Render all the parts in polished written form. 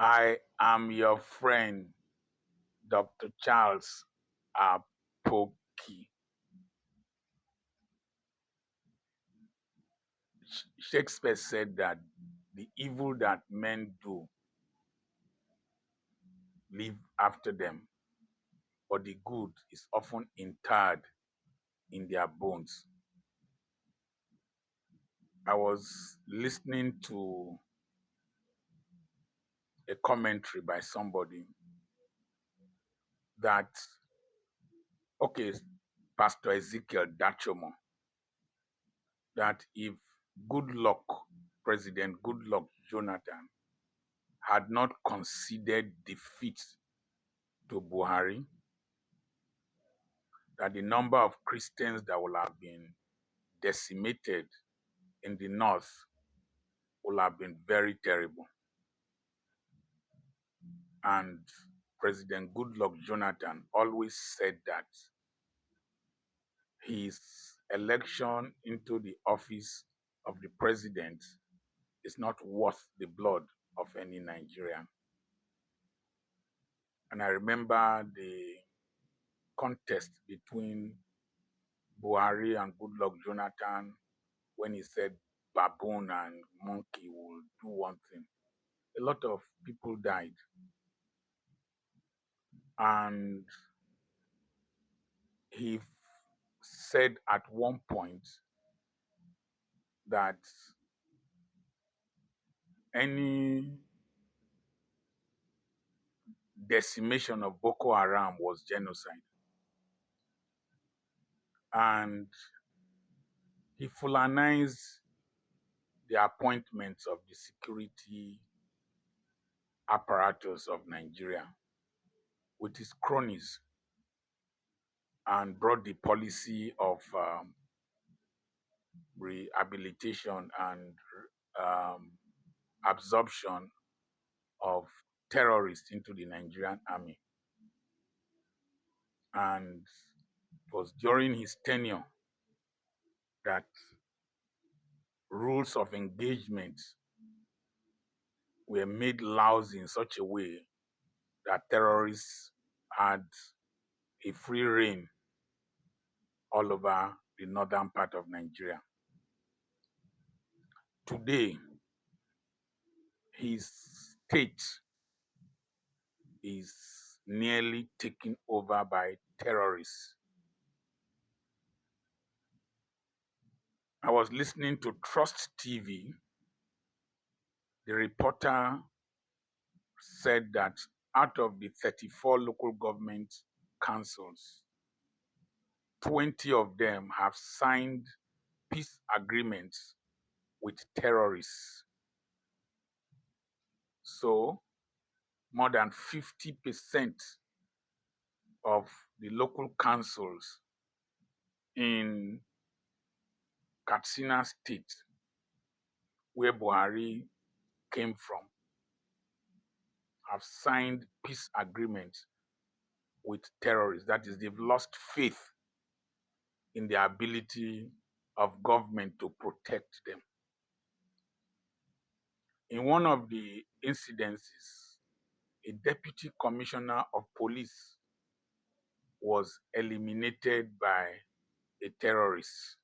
I am your friend, Dr. Charles Apoki. Shakespeare said that the evil that men do live after them, but the good is often interred in their bones. I was listening to a commentary by somebody that, okay, Pastor Ezekiel Dachomo, that if Goodluck, President Goodluck Jonathan, had not conceded defeat to Buhari, that the number of Christians that will have been decimated in the north will have been very terrible. And President Goodluck Jonathan always said that his election into the office of the president is not worth the blood of any Nigerian. And I remember the contest between Buhari and Goodluck Jonathan when he said baboon and monkey will do one thing. A lot of people died. And he said at one point that any decimation of Boko Haram was genocide. And he fulanized the appointments of the security apparatus of Nigeria with his cronies and brought the policy of rehabilitation and absorption of terrorists into the Nigerian army. And it was during his tenure that rules of engagement were made lousy in such a way that terrorists had a free reign all over the northern part of Nigeria. Today, his state is nearly taken over by terrorists. I was listening to Trust TV. The reporter said that out of the 34 local government councils, 20 of them have signed peace agreements with terrorists. So more than 50% of the local councils in Katsina state, where Buhari came from, have signed peace agreements with terrorists. That is, they've lost faith in the ability of government to protect them. In one of the incidences, a deputy commissioner of police was eliminated by a terrorist,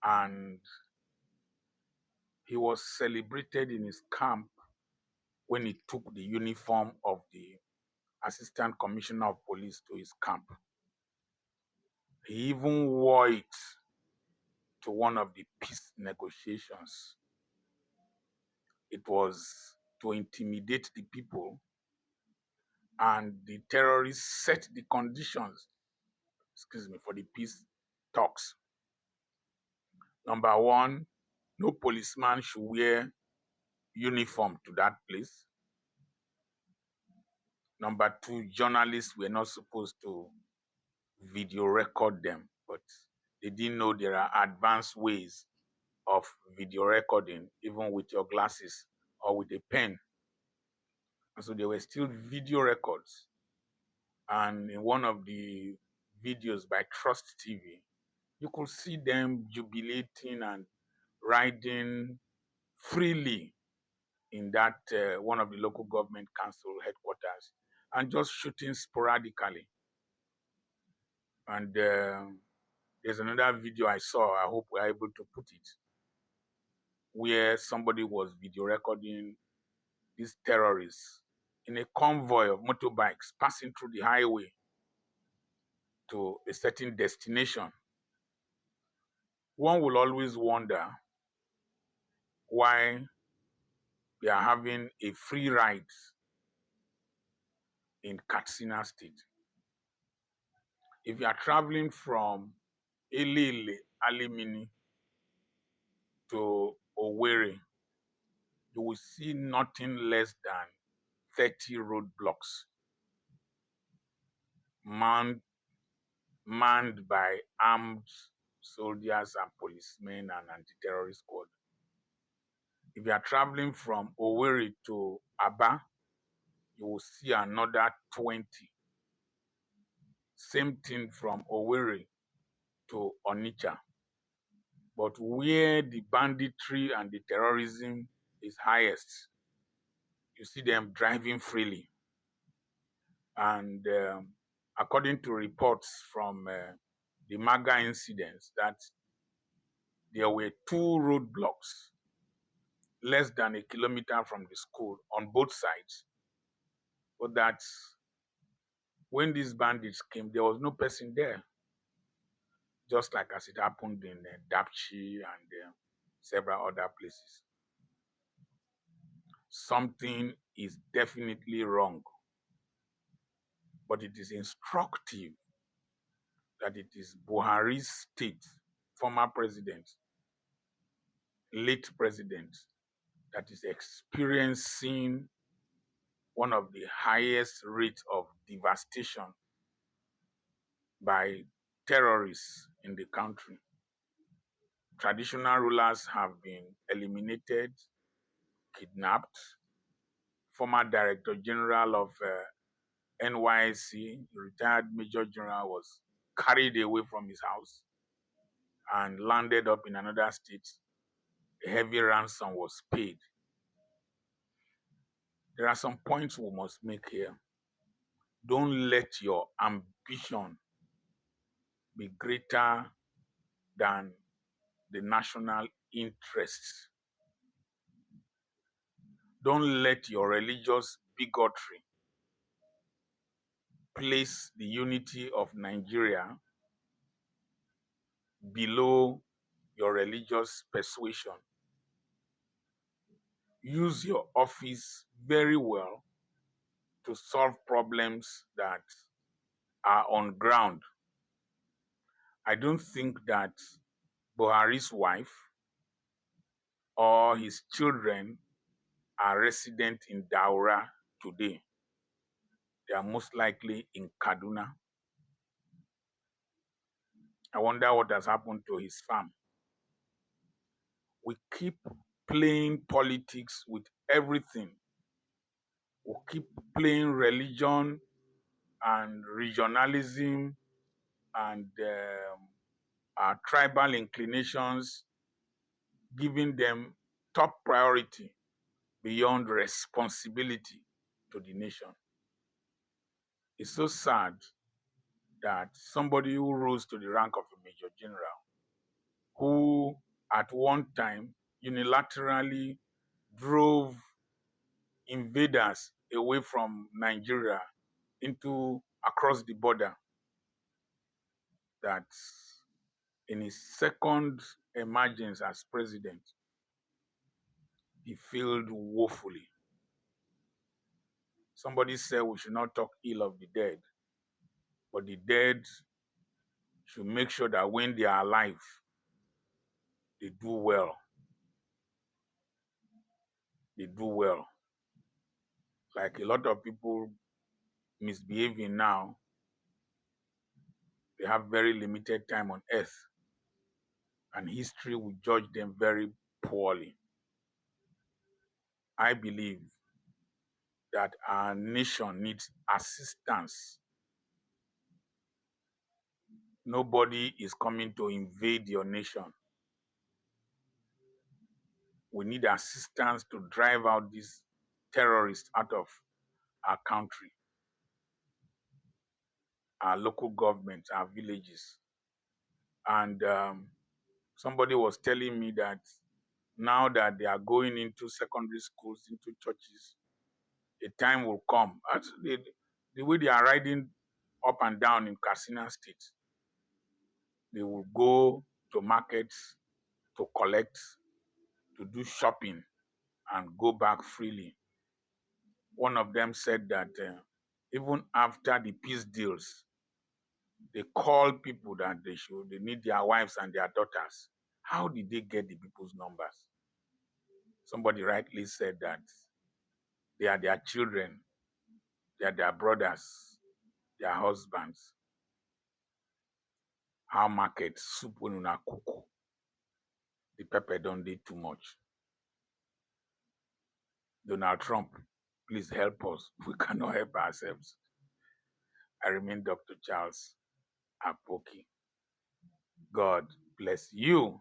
and he was celebrated in his camp when he took the uniform of the assistant commissioner of police to his camp. He even wore it to one of the peace negotiations. It was to intimidate the people, and the terrorists set the conditions, for the peace talks. Number one, no policeman should wear uniform to that place. Number two, journalists were not supposed to video record them, but they didn't know there are advanced ways of video recording, even with your glasses or with a pen. And so there were still video records. And in one of the videos by Trust TV, you could see them jubilating and riding freely in that one of the local government council headquarters, and just shooting sporadically. And there's another video I saw, I hope we're able to put it, where somebody was video recording these terrorists in a convoy of motorbikes passing through the highway to a certain destination. One will always wonder why they are having a free ride in Katsina State. If you are traveling from Elile, Alimini to Owerri, you will see nothing less than 30 roadblocks manned, manned by armed soldiers and policemen and anti-terrorist squad. If you are traveling from Owerri to Aba, you will see another 20. Same thing from Owerri to Onitsha. But where the banditry and the terrorism is highest, you see them driving freely. And according to reports from the MAGA incidents, that there were 2 roadblocks less than a kilometer from the school on both sides. But that when these bandits came, there was no person there, just like as it happened in Dapchi and several other places. Something is definitely wrong, but it is instructive that it is Buhari's state, former president, late president, that is experiencing one of the highest rates of devastation by terrorists in the country. Traditional rulers have been eliminated, kidnapped. Former Director General of NYC, retired Major General, was carried away from his house and landed up in another state. A heavy ransom was paid. There are some points we must make here. Don't let your ambition be greater than the national interests. Don't let your religious bigotry place the unity of Nigeria below your religious persuasion. Use your office very well to solve problems that are on ground. I don't think that Buhari's wife or his children are resident in Daura today. They are most likely in Kaduna. I wonder what has happened to his farm. We keep playing politics with everything. We keep playing religion and regionalism and our tribal inclinations, giving them top priority beyond responsibility to the nation. It's so sad that somebody who rose to the rank of a major general, who at one time unilaterally drove invaders away from Nigeria into across the border, that in his second emergence as president, he failed woefully. Somebody said we should not talk ill of the dead, but the dead should make sure that when they are alive, they do well. They do well. Like a lot of people misbehaving now, they have very limited time on earth, and history will judge them very poorly. I believe that our nation needs assistance. Nobody is coming to invade your nation. We need assistance to drive out these terrorists out of our country, our local government, our villages. And somebody was telling me that now that they are going into secondary schools, into churches, a time will come. Actually, the way they are riding up and down in Katsina State, they will go to markets to collect, to do shopping, and go back freely. One of them said that even after the peace deals, they call people that they need their wives and their daughters. How did they get the people's numbers? Somebody rightly said that they are their children, they are their brothers, their husbands. How market soup when una cook, the pepper don't dey too much. Donald Trump, please help us. We cannot help ourselves. I remain Dr. Charles Apoki. God bless you.